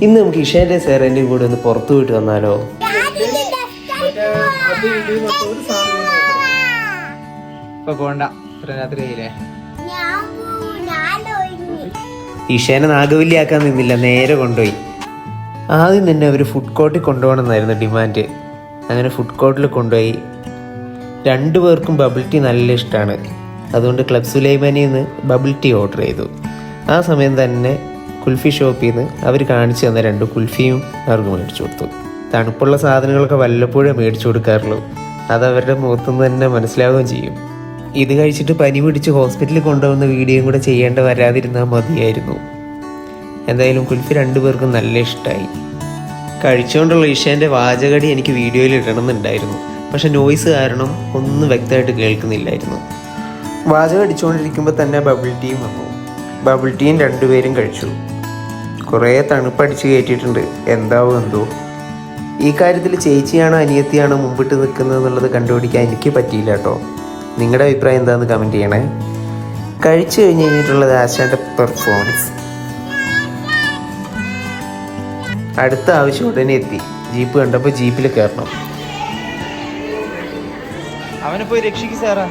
ഇന്ന് നമുക്ക് ഇഷേന്റെ സേറേന്റെയും കൂടെ ഒന്ന് പുറത്തു പോയിട്ട് വന്നാലോ? ഇഷേനെ നാഗവല്ലിയാക്കാൻ നിന്നില്ല, നേരെ കൊണ്ടുപോയി. ആദ്യം തന്നെ അവർ ഫുഡ് കോർട്ടിൽ കൊണ്ടുപോകണമെന്നായിരുന്നു ഡിമാൻഡ്. അങ്ങനെ ഫുഡ് കോർട്ടിൽ കൊണ്ടുപോയി. രണ്ടുപേർക്കും ബബിൾ ടീ നല്ല ഇഷ്ടമാണ്. അതുകൊണ്ട് ക്ലബ് സുലൈമാനിയിൽ നിന്ന് ബബിൾ ടീ ഓർഡർ ചെയ്തു. ആ സമയം തന്നെ കുൽഫി ഷോപ്പിൽ നിന്ന് അവർ കാണിച്ചു തന്ന 2 കുൽഫിയും അവർക്ക് മേടിച്ചു കൊടുത്തു. തണുപ്പുള്ള സാധനങ്ങളൊക്കെ വല്ലപ്പോഴേ മേടിച്ചു കൊടുക്കാറുള്ളൂ. അത് അവരുടെ മുഖത്തുനിന്ന് തന്നെ മനസ്സിലാവുകയും ചെയ്യും. ഇത് കഴിച്ചിട്ട് പനി പിടിച്ച് ഹോസ്പിറ്റലിൽ കൊണ്ടുപോകുന്ന വീഡിയോയും കൂടെ ചെയ്യേണ്ട വരാതിരുന്നാൽ മതിയായിരുന്നു. എന്തായാലും കുൽഫി 2 പേർക്കും നല്ല ഇഷ്ടമായി. കഴിച്ചുകൊണ്ടുള്ള ഇഷേൻ്റെ വാചകടി എനിക്ക് വീഡിയോയിൽ ഇടണമെന്നുണ്ടായിരുന്നു. പക്ഷെ നോയ്സ് കാരണം ഒന്നും വ്യക്തമായിട്ട് കേൾക്കുന്നില്ലായിരുന്നു. വാചകം അടിച്ചുകൊണ്ടിരിക്കുമ്പോൾ തന്നെ ബബിൾ ടീയും വന്നു. ബബിൾ ടീയും 2 പേരും കഴിച്ചു. കുറേ തണുപ്പടിച്ച് കയറ്റിയിട്ടുണ്ട്. എന്താവും എന്തോ. ഈ കാര്യത്തിൽ ചേച്ചിയാണോ അനിയത്തിയാണോ മുമ്പിട്ട് നിൽക്കുന്നത് എന്നുള്ളത് കണ്ടുപിടിക്കാൻ എനിക്ക് പറ്റിയില്ല കേട്ടോ. നിങ്ങളുടെ അഭിപ്രായം എന്താണെന്ന് കമൻറ്റ് ചെയ്യണേ. കഴിച്ചു കഴിഞ്ഞിട്ടുള്ളത് ആശാൻ്റെ പെർഫോമൻസ്. അടുത്ത ആവശ്യം ഉടനെ എത്തി. ജീപ്പ് കണ്ടപ്പോൾ ജീപ്പിൽ കയറണം. അവനെ പോയി രക്ഷിക്കും സാറാ.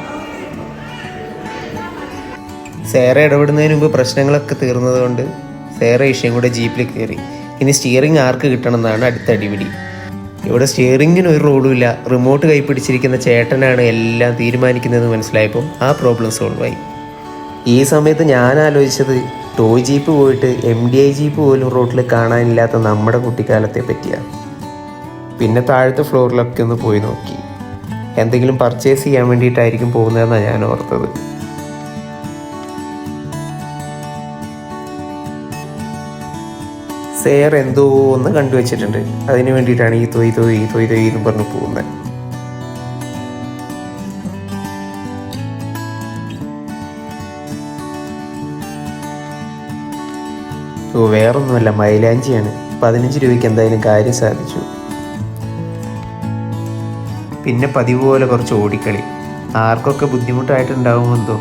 സേറ ഇടപെടുന്നതിന് മുമ്പ് പ്രശ്നങ്ങളൊക്കെ തീർന്നത് കൊണ്ട് സേറ ഇഷയും കൂടെ ജീപ്പിൽ കയറി. ഇനി സ്റ്റിയറിംഗ് ആർക്ക് കിട്ടണം എന്നാണ് അടുത്ത അടിപിടി. ഇവിടെ സ്റ്റിയറിങ്ങിന് ഒരു റോളുമില്ല. റിമോട്ട് കൈ പിടിച്ചിരിക്കുന്ന ചേട്ടനാണ് എല്ലാം തീരുമാനിക്കുന്നതെന്ന് മനസ്സിലായപ്പോൾ ആ പ്രോബ്ലം സോൾവായി. ഈ സമയത്ത് ഞാൻ ആലോചിച്ചത് ടോയ് ജീപ്പ് പോയിട്ട് MDI ജീപ്പ് പോലും റോഡിൽ കാണാനില്ലാത്ത നമ്മുടെ കുട്ടിക്കാലത്തെ പറ്റിയാണ്. പിന്നെ താഴത്തെ ഫ്ലോറിലൊക്കെ ഒന്ന് പോയി നോക്കി. എന്തെങ്കിലും പർച്ചേസ് ചെയ്യാൻ വേണ്ടിയിട്ടായിരിക്കും പോകുന്നതെന്നാണ് ഞാൻ ഓർത്തത്. സേർ എന്തോ ഒന്ന് കണ്ടുവച്ചിട്ടുണ്ട്. അതിന് വേണ്ടിയിട്ടാണ് ഈ തൊയ് തൊയ് തൊയ് തൊയ് എന്ന് പറഞ്ഞു പോകുന്നത്. വേറൊന്നുമല്ല, മൈലാഞ്ചിയാണ്. 15 രൂപയ്ക്ക് എന്തായാലും കാര്യം സാധിച്ചു. പിന്നെ പതിവ് പോലെ കുറച്ച് ഓടിക്കളി. ആർക്കൊക്കെ ബുദ്ധിമുട്ടായിട്ടുണ്ടാവുമെന്തോ.